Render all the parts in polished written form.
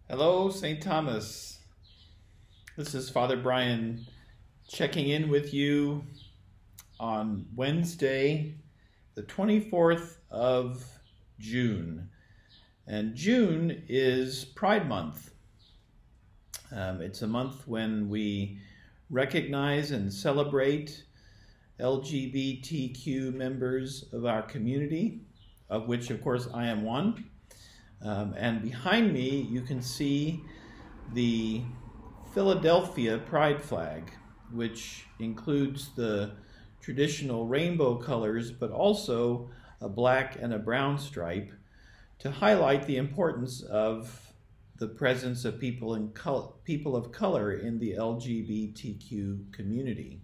Hello, St. Thomas. This is Father Brian checking in with you on Wednesday, the 24th of June. And June is Pride Month. It's a month when we recognize and celebrate LGBTQ members of our community, of which, of course, I am one. And behind me, you can see the Philadelphia Pride flag, which includes the traditional rainbow colors, but also a black and a brown stripe to highlight the importance of the presence of people of color in the LGBTQ community.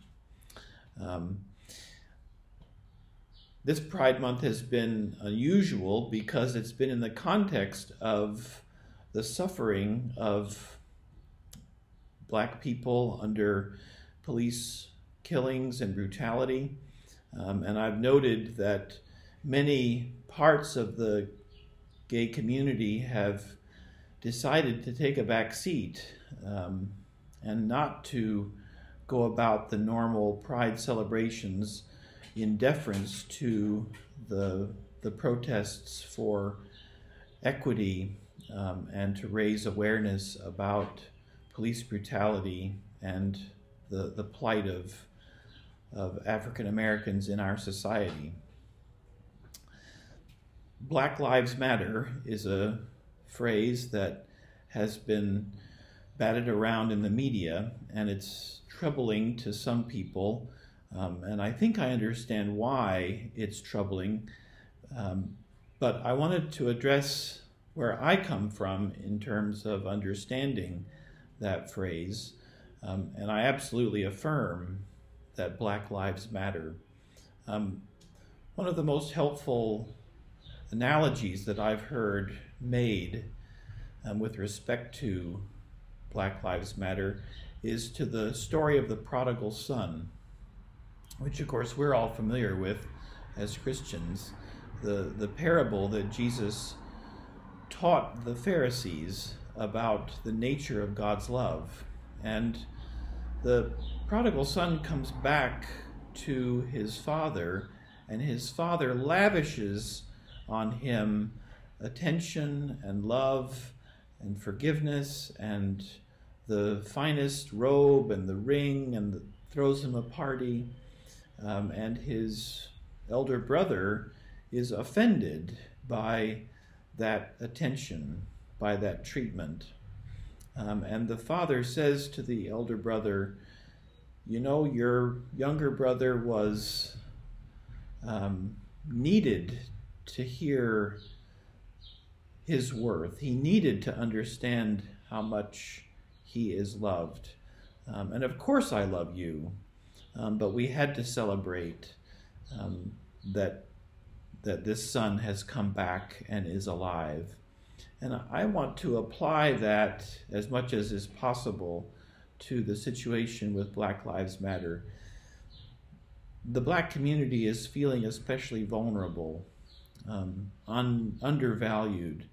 This Pride Month has been unusual because it's been in the context of the suffering of Black people under police killings and brutality. And I've noted that many parts of the gay community have decided to take a back seat and not to go about the normal Pride celebrations in deference to the protests for equity and to raise awareness about police brutality and the plight of African Americans in our society. Black Lives Matter is a phrase that has been batted around in the media, and it's troubling to some people. And I think I understand why it's troubling, but I wanted to address where I come from in terms of understanding that phrase, and I absolutely affirm that Black Lives Matter. One of the most helpful analogies that I've heard made with respect to Black Lives Matter is to the story of the prodigal son, which of course we're all familiar with as Christians, the parable that Jesus taught the Pharisees about the nature of God's love. And the prodigal son comes back to his father, and his father lavishes on him attention and love and forgiveness and the finest robe and the ring, and throws him a party. And his elder brother is offended by that attention, by that treatment. And the father says to the elder brother, you know, your younger brother was needed to hear his worth. He needed to understand how much he is loved. And of course I love you. But we had to celebrate that this son has come back and is alive. And I want to apply that as much as is possible to the situation with Black Lives Matter. The Black community is feeling especially vulnerable, undervalued,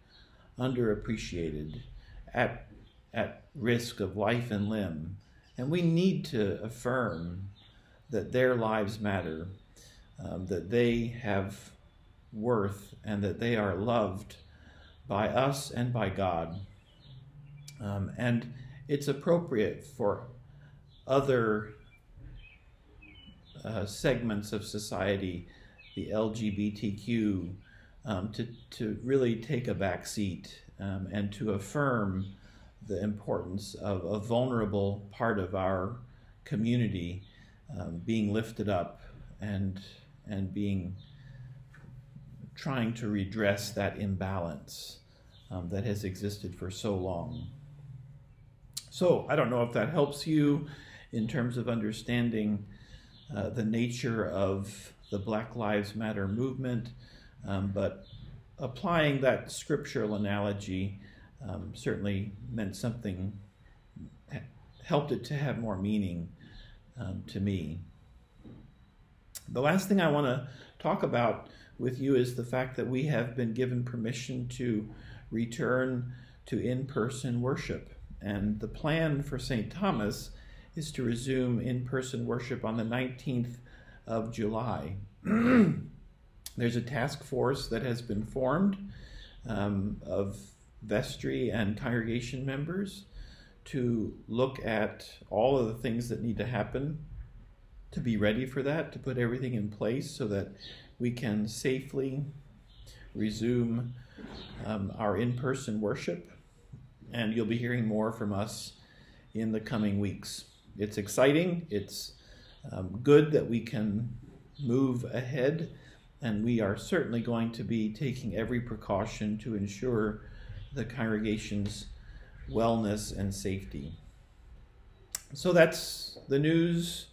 underappreciated, at risk of life and limb. And we need to affirm that their lives matter, that they have worth, and that they are loved by us and by God. And it's appropriate for other segments of society, the LGBTQ, to really take a back seat and to affirm the importance of a vulnerable part of our community being lifted up and trying to redress that imbalance that has existed for so long. So I don't know if that helps you in terms of understanding the nature of the Black Lives Matter movement, but applying that scriptural analogy certainly meant something, helped it to have more meaning to me. The last thing I want to talk about with you is the fact that we have been given permission to return to in-person worship. And the plan for St. Thomas is to resume in-person worship on the 19th of July. There's a task force that has been formed of vestry and congregation members to look at all of the things that need to happen to be ready for that, to put everything in place so that we can safely resume our in-person worship. And you'll be hearing more from us in the coming weeks. It's exciting. It's good that we can move ahead, and we are certainly going to be taking every precaution to ensure the congregation's wellness and safety. So that's the news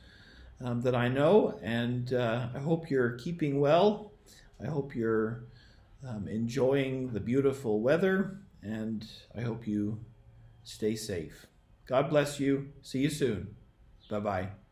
that I know, and I hope you're keeping well. I hope you're enjoying the beautiful weather, and I hope you stay safe. God bless you. See you soon. Bye-bye.